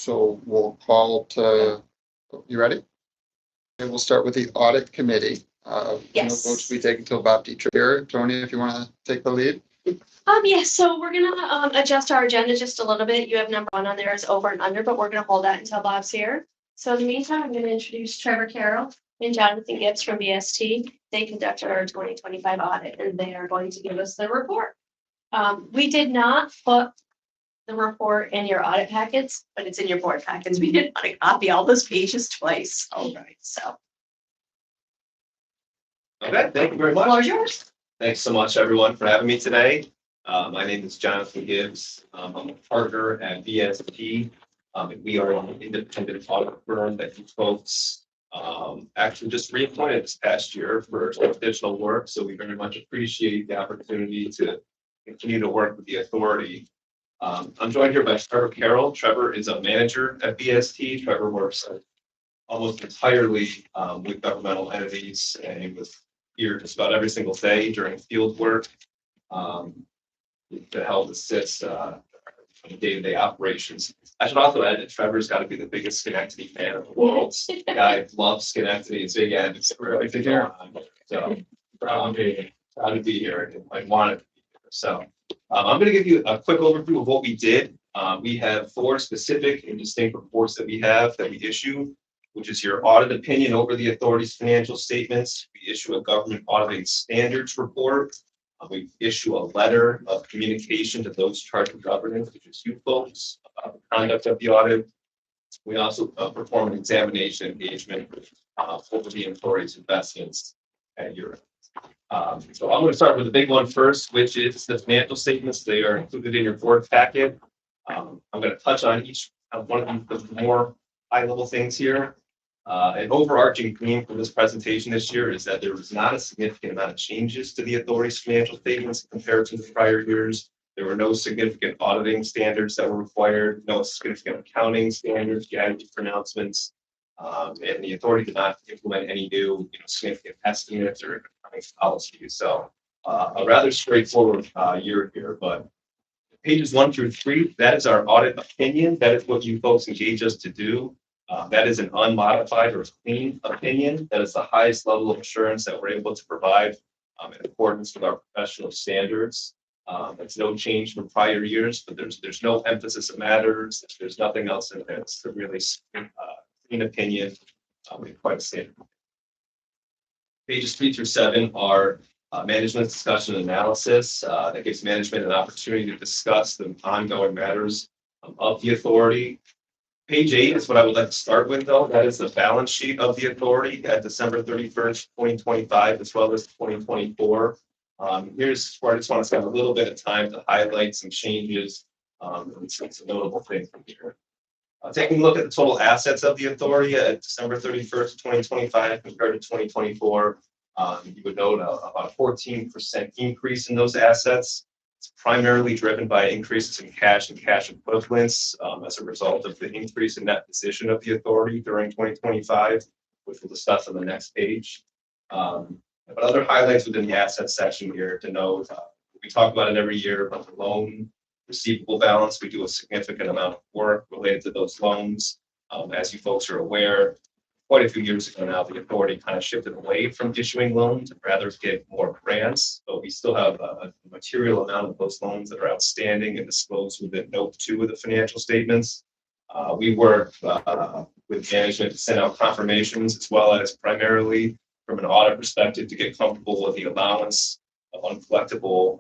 So we'll call to, you ready? And we'll start with the audit committee. Yes. No votes will be taken until Bob Dietrich here. Tony, if you want to take the lead. Yes, so we're gonna adjust our agenda just a little bit. You have number 1 on there as over and under, but we're gonna hold that until Bob's here. So in the meantime, I'm gonna introduce Trevor Carroll and Jonathan Gibbs from BST. They conducted our 2025 audit and they are going to give us the report. We did not put the report in your audit packets, but it's in your board packets. We didn't want to copy all those pages twice. All right. So Okay, thank you very much. floor's yours. Thanks so much, everyone, for having me today. My name is Jonathan Gibbs. I'm a partner at BST. And we are an independent audit firm that you folks actually just reappointed this past year for some additional work. So we very much appreciate the opportunity to continue to work with the authority. I'm joined here by Trevor Carroll. Trevor is a manager at BST. Trevor works almost entirely with governmental entities, and he was here just about every single day during field work to help assist day-to-day operations. I should also add that Trevor's got to be the biggest Schenectady fan in the world. The guy loves Schenectady. It's big advocacy for everything going on. So proud to be here and wanted to be here. So I'm going to give you a quick overview of what we did. We have 4 specific and distinct reports that we issue, which is your audit opinion over the authority's financial statements. We issue a government auditing standards report. We issue a letter of communication to those charged with governance, which is you folks, about the conduct of the audit. We also perform an examination engagement over the authority's investments at your end. So I'm going to start with the big one first, which is the financial statements. They are included in your board packet. I'm going to touch on each one of the more high-level things here. An overarching theme for this presentation this year is that there was not a significant amount of changes to the authority's financial statements compared to the prior years. There were no significant auditing standards that were required, no significant accounting standards, guidance pronouncements, and the authority did not implement any new significant estimates or accounting policies. So a rather straightforward year here, but pages 1 through 3, that is our audit opinion. That is what you folks engage us to do. That is an unmodified or clean opinion. That is the highest level of assurance that we're able to provide in accordance with our professional standards. It's no change from prior years, but there's no emphasis of matters. There's nothing else in there. It's a really clean opinion. Quite a standard. Pages 3 through 7 are management discussion and analysis. That gives management an opportunity to discuss the ongoing matters of the authority. Page 8 is what I would like to start with, though. That is the balance sheet of the authority at December 31st, 2025, as well as 2024. Here's where I just want to spend a little bit of time to highlight some changes and some notable things from here. Taking a look at the total assets of the authority at December 31st, 2025 compared to 2024, you would note about a 14% increase in those assets. It's primarily driven by increases in cash and cash equivalents as a result of the increase in net position of the authority during 2025, which we'll discuss on the next page. But other highlights within the asset section here to note, we talk about it every year, but the loan receivable balance, we do a significant amount of work related to those loans. As you folks are aware, quite a few years ago now, the authority kind of shifted away from issuing loans and rather give more grants, but we still have a material amount of those loans that are outstanding and disclosed within note 2 of the financial statements. We work with management to send out confirmations as well as primarily from an audit perspective to get comfortable with the allowance of uncollectible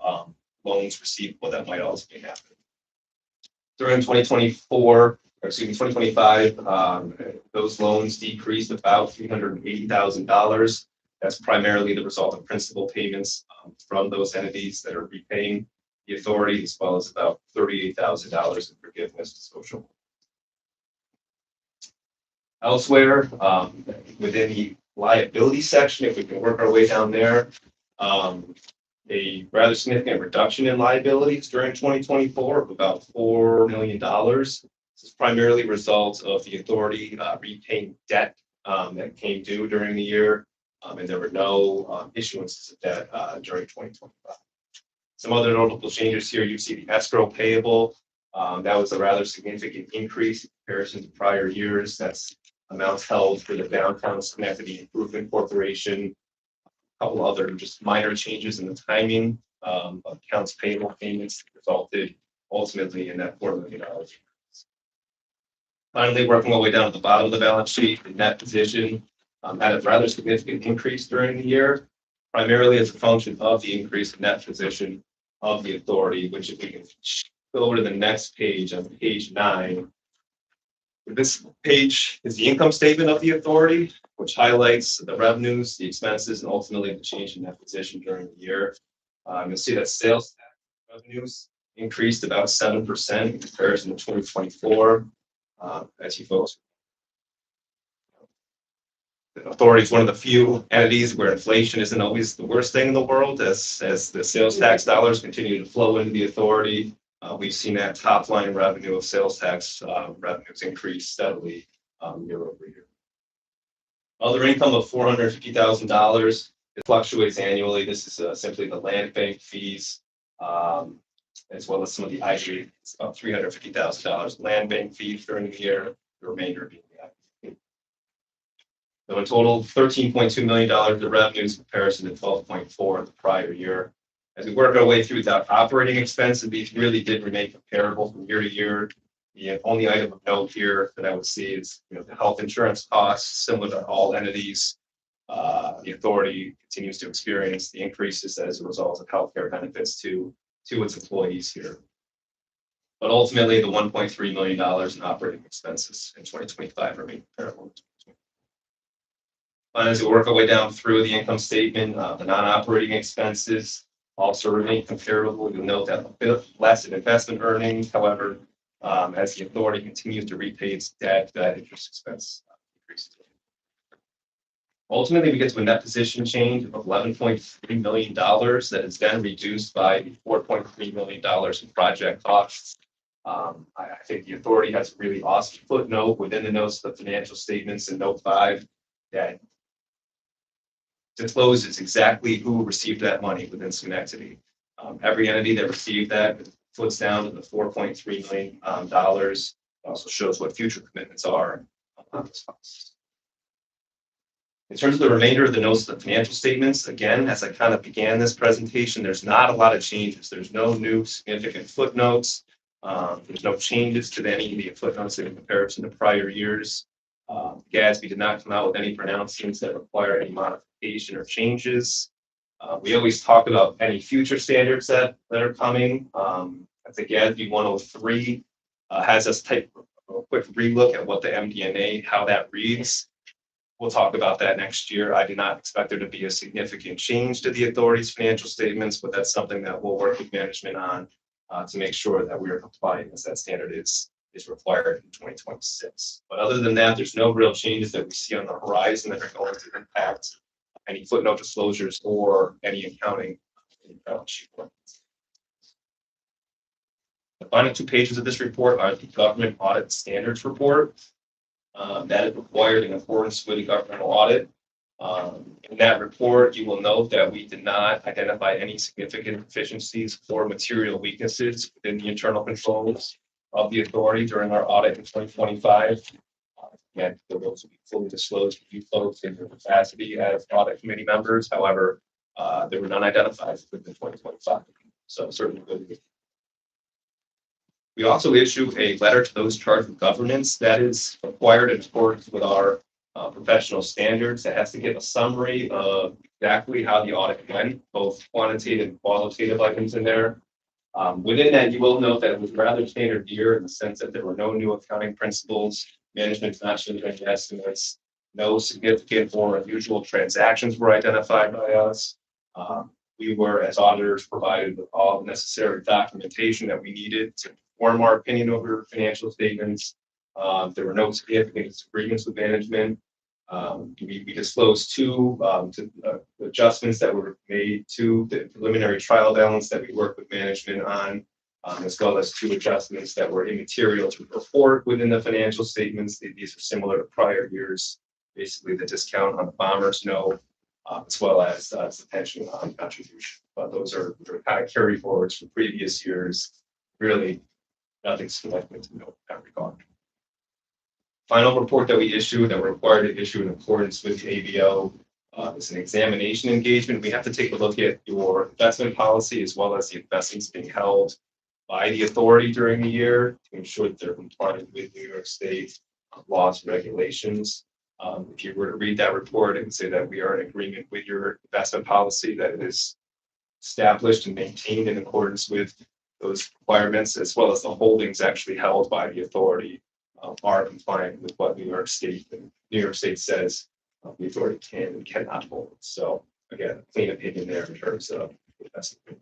loans receivable that might also be happening. During 2025, those loans decreased about $380,000. That's primarily the result of principal payments from those entities that are repaying the authority, as well as about $38,000 in forgiveness to social. Elsewhere, within the liability section, if we can work our way down there, a rather significant reduction in liabilities during 2024 of about $4 million. This is primarily a result of the authority repaying debt that came due during the year, and there were no issuances of debt during 2025. Some other notable changes here, you see the escrow payable That was a rather significant increase in comparison to prior years. That's amounts held for the Downtown Schenectady Improvement Corporation. A couple other just minor changes in the timing of accounts payable payments resulted ultimately in that $4 million. Finally, working all the way down to the bottom of the balance sheet, the net position had a rather significant increase during the year, primarily as a function of the increase in net position of the authority, which if we can go over to the next page on page 9. This page is the income statement of the authority, which highlights the revenues, the expenses, and ultimately the change in net position during the year. You'll see that sales tax revenues increased about 7% in comparison to 2024. As you folks, the authority is one of the few entities where inflation isn't always the worst thing in the world. As the sales tax dollars continue to flow into the authority, we've seen that top line revenue of sales tax revenues increase steadily year over year. Other income of $450,000. It fluctuates annually. This is simply the land bank fees, as well as some of the IG. It's about $350,000 land bank fees during the year. The remainder being the IG. So in total, $13.2 million of revenues in comparison to $12.4 the prior year. As we work our way through that operating expenses, these really did remain comparable from year to year. The only item of note here that I would see is, the health insurance costs, similar to all entities. The authority continues to experience the increases as a result of healthcare benefits to its employees here. But ultimately, the $1.3 million in operating expenses in 2025 remain comparable. As we work our way down through the income statement, the non-operating expenses also remain comparable. You'll note that a bit less in investment earnings. However, as the authority continues to repay its debt, that interest expense increases. Ultimately, we get to a net position change of $11.3 million that is then reduced by the $4.3 million in project costs. I think the authority has a really awesome footnote within the notes of the financial statements in note 5 that discloses exactly who received that money within Schenectady. Every entity that received that foots down to the $4.3 million. Also shows what future commitments are on this cost. In terms of the remainder of the notes of the financial statements, again, as I kind of began this presentation, there's not a lot of changes. There's no new significant footnotes. There's no changes to any of the footnotes in comparison to prior years. GASB did not come out with any pronouncements that require any modification or changes. We always talk about any future standards that are coming. I think GASB 103 has us take a quick relook at what the MD&A, how that reads. We'll talk about that next year. I do not expect there to be a significant change to the authority's financial statements, but that's something that we'll work with management on to make sure that we are complying as that standard is required in 2026. But other than that, there's no real changes that we see on the horizon that are going to impact any footnote disclosures or any accounting in balance sheet. The final 2 pages of this report are the Government Audit Standards Report. That is required in accordance with the governmental audit. In that report, you will note that we did not identify any significant deficiencies or material weaknesses within the internal controls of the authority during our audit in 2025. Again, those will be fully disclosed to you folks in your capacity as audit committee members. However, there were none identified within 2025. So certainly good. We also issue a letter to those charged with governance that is required in accordance with our professional standards. That has to give a summary of exactly how the audit went, both quantitative and qualitative items in there. Within that, you will note that it was rather standard year in the sense that there were no new accounting principles, management not changing estimates, no significant or unusual transactions were identified by us. We were, as auditors, provided with all the necessary documentation that we needed to form our opinion over financial statements. There were no significant disagreements with management. We disclosed 2 adjustments that were made to the preliminary trial balance that we worked with management on, as well as 2 adjustments that were immaterial to report within the financial statements. These are similar to prior years, basically the discount on the bomber's note, as well as the pension contribution. But those are kind of carry forwards from previous years, really nothing significant to note in that regard. Final report that we issue, that we're required to issue in accordance with the ABO, is an examination engagement. We have to take a look at your investment policy as well as the investments being held by the authority during the year to ensure that they're compliant with New York State laws and regulations. If you were to read that report and say that we are in agreement with your investment policy, that it is established and maintained in accordance with those requirements, as well as the holdings actually held by the authority are compliant with what New York State says the authority can and cannot hold. So again, clean opinion there in terms of investment.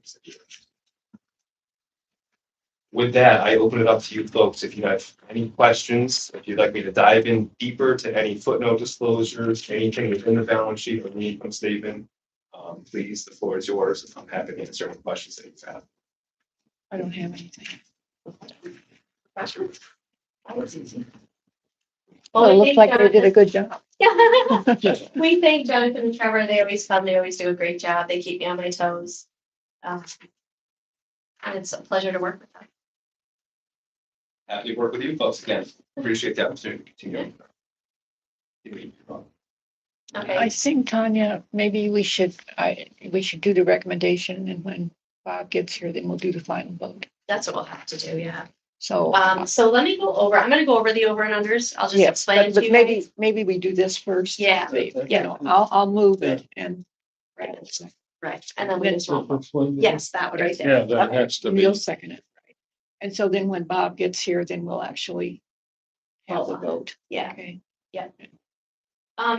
With that, I open it up to you folks. If you have any questions, if you'd like me to dive in deeper to any footnote disclosures, anything within the balance sheet or the income statement, please, the floor is yours. I'm happy to answer any questions that you have. I don't have anything. That was easy. Well, it looks like they did a good job. We thank Jonathan and Trevor. They always come. They always do a great job. They keep me on my toes. And it's a pleasure to work with them. Happy to work with you folks again. Appreciate the opportunity to continue. Okay. I think, Tanya, maybe we should do the recommendation, and when Bob gets here, then we'll do the final vote. That's what we'll have to do. Yeah. So. So let me go over. I'm going to go over the over and unders. I'll just Yes, explain but to you. maybe we do this first. Yeah. You know, I'll move it and. Right. And then we just won't. Yes, that one right there. Yeah, that has to be. You'll second it. Right. And so then when Bob gets here, then we'll actually have the vote. Yeah. Okay.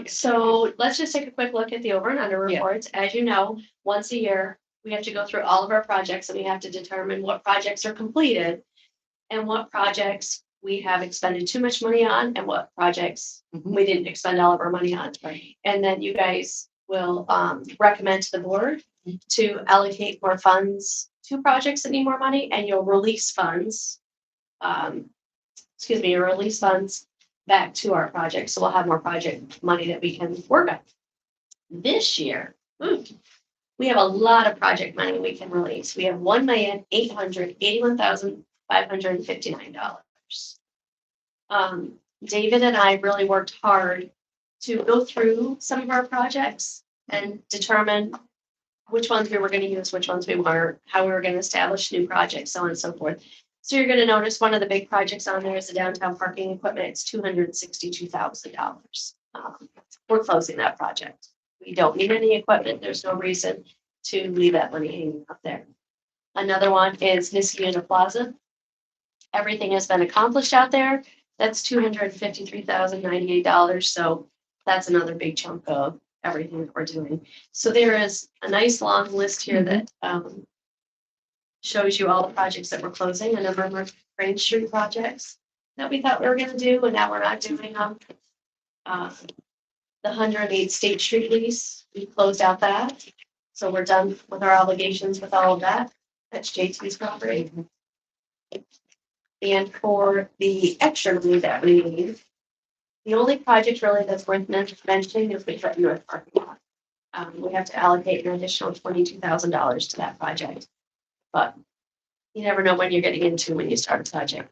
So let's just take a quick look at the over and under Yeah. reports. As you know, once a year, we have to go through all of our projects and we have to determine what projects are completed and what projects we have expended too much money on and what projects we didn't expend all of our money on. Right. And then you guys will recommend to the board to allocate more funds to projects that need more money, and you'll release funds. You'll release funds back to our projects. So we'll have more project money that we can work on. This year, we have a lot of project money we can release. We have $1,881,559. David and I really worked hard to go through some of our projects and determine which ones we were going to use, which ones we weren't, how we were going to establish new projects, so on and so forth. So you're going to notice one of the big projects on there is the downtown parking equipment. It's $262,000. We're closing that project. We don't need any equipment. There's no reason to leave that money hanging up there. Another one is Niskayuna Plaza. Everything has been accomplished out there. That's $253,098. So that's another big chunk of everything that we're doing. So there is a nice long list here that shows you all the projects that we're closing, a number of Range Street projects that we thought we were going to do, and now we're not doing them. The 108 State Street lease, we closed out that. So we're done with our obligations with all of that. That's JT's property. And for the extra money that we need, the only project really that's worth mentioning is the US parking lot. We have to allocate an additional $22,000 to that project. But you never know when you're getting into when you start a project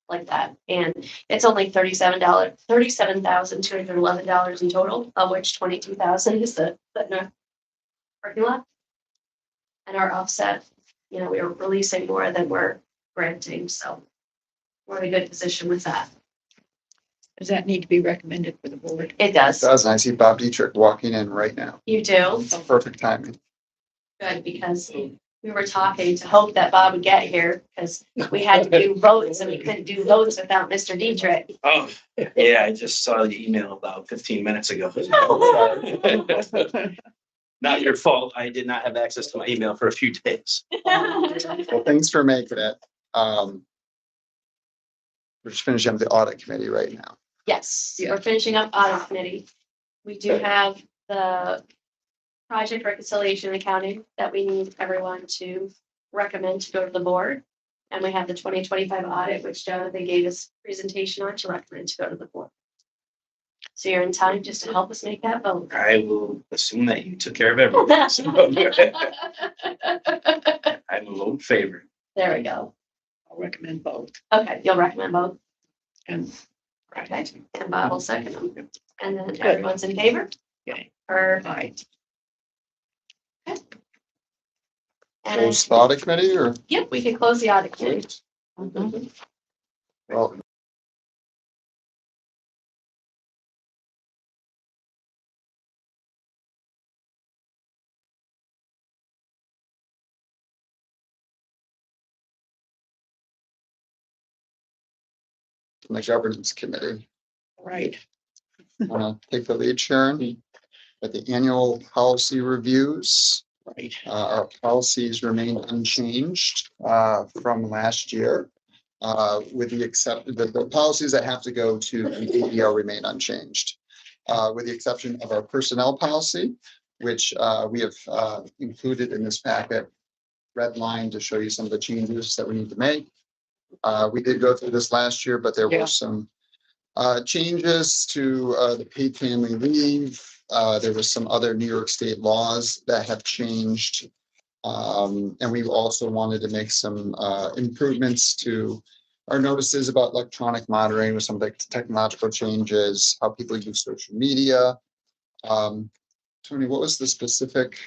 like that. And it's only $37,211 in total, of which $22,000 is the parking lot. And our offset, we are releasing more than we're granting, so we're in a good position with that. Does that need to be recommended for the board? It does. It does, and I see Bob Dietrich walking in right now. You do? It's perfect timing. Good, because we were talking to hope that Bob would get here, because we had to do votes and we couldn't do votes without Mr. Dietrich. Oh, yeah, I just saw the email about 15 minutes ago. Not your fault. I did not have access to my email for a few days. Well, thanks for making it. We're just finishing up the audit committee right now. Yes, we're finishing up audit committee. We do have the project reconciliation accounting that we need everyone to recommend to go to the board. And we have the 2025 audit, which Jonathan gave us presentation on to recommend to go to the board. So you're in time just to help us make that vote. I will assume that you took care of everything. So, I'm a vote in favor. There we go. I'll recommend both. Okay, you'll recommend both? And Okay, and Bob will second them. And then everyone's in favor? Okay. Or, aye. and Close the audit committee or? yep, we can close the audit committee. Mhm. Well, the governance committee, Right. take the lead, Sharon, at the annual policy reviews. Right. Our policies remain unchanged from last year. With the exception, the policies that have to go to the ABO remain unchanged. With the exception of our personnel policy, which we have included in this packet, red line to show you some of the changes that we need to make. We did go through this last year, but there Yeah. were some changes to the paid family leave. There was some other New York State laws that have changed. And we also wanted to make some improvements to our notices about electronic monitoring with some of the technological changes, how people use social media. Tony, what was the specific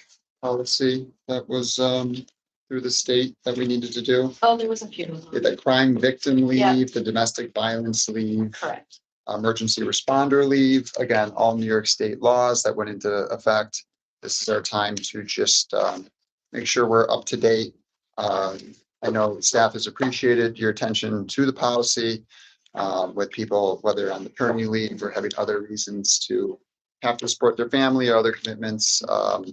policy that was through the state that we needed to do? Oh, there was a few of them. The crime victim Yeah. leave, the domestic violence leave, Correct. emergency responder leave, again, all New York State laws that went into effect. This is our time to just make sure we're up to date. I know staff has appreciated your attention to the policy with people, whether on maternity leave or having other reasons to have to support their family or other commitments.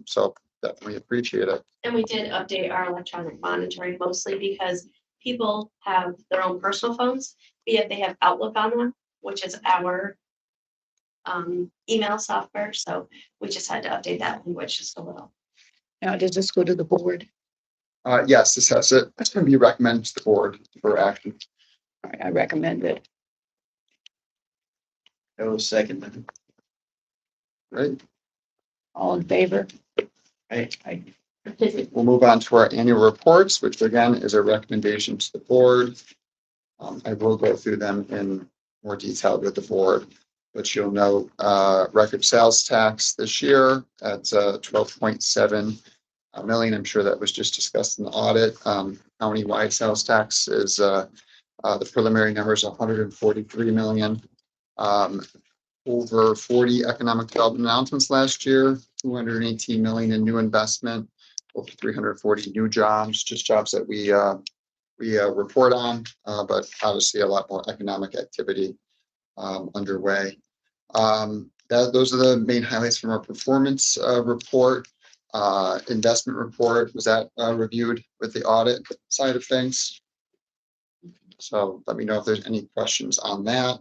So definitely appreciate it. And we did update our electronic monitoring mostly because people have their own personal phones, yet they have Outlook on them, which is our email software. So we just had to update that language just a little. Now, does this go to the board? Yes, this has to be recommended to the board for action. All right, I recommend it. I will second that. Right? All in favor? Aye. We'll move on to our annual reports, which again is a recommendation to the board. I will go through them in more detail with the board, but you'll note record sales tax this year at 12.7 million. I'm sure that was just discussed in the audit. County-wide sales tax is the preliminary numbers 143 million. Over 40 economic development announcements last year, 218 million in new investment, over 340 new jobs, just jobs that we report on, but obviously a lot more economic activity underway. Those are the main highlights from our performance report. Investment report, was that reviewed with the audit side of things? So let me know if there's any questions on that.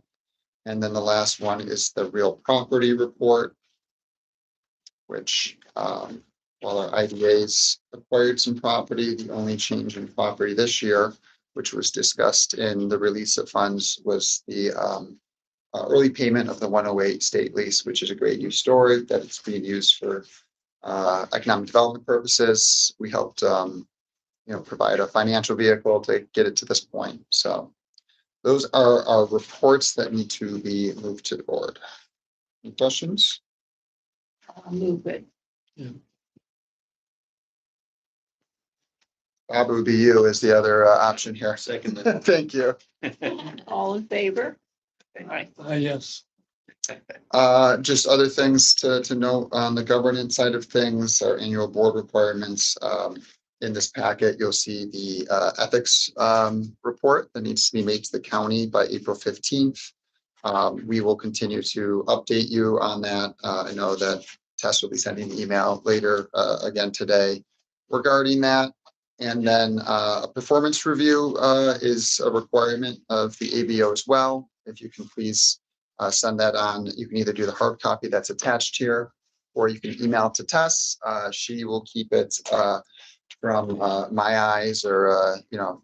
And then the last one is the real property report, which while our IDAs acquired some property, the only change in property this year, which was discussed in the release of funds, was the early payment of the 108 state lease, which is a great news story that it's being used for economic development purposes. We helped provide a financial vehicle to get it to this point. So those are our reports that need to be moved to the board. Any questions? I'll move it. Bob, it would be you as the other option here. Second that. Thank you. All in favor? All right. Yes. Just other things to note on the governance side of things, our annual board requirements. In this packet, you'll see the ethics report that needs to be made to the county by April 15th. We will continue to update you on that. I know that Tess will be sending an email later again today regarding that. And then a performance review is a requirement of the ABO as well. If you can please send that on. You can either do the hard copy that's attached here, or you can email it to Tess. She will keep it from my eyes or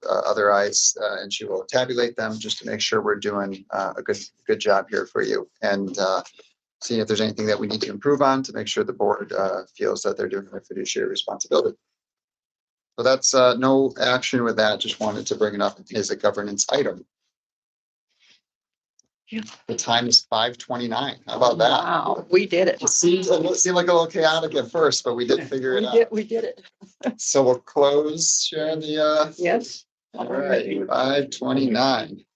other eyes, and she will tabulate them just to make sure we're doing a good job here for you, and seeing if there's anything that we need to improve on to make sure the board feels that they're doing their fiduciary responsibility. So that's no action with that. Just wanted to bring it up as a governance item. Yeah. The time is 5:29. How about that? Wow, we did it. It seemed like a little chaotic at first, but we did figure it out. We did it. So we'll close sharing the, Yes. all right, 5:29.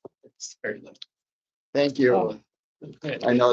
Thank you. Oh. I know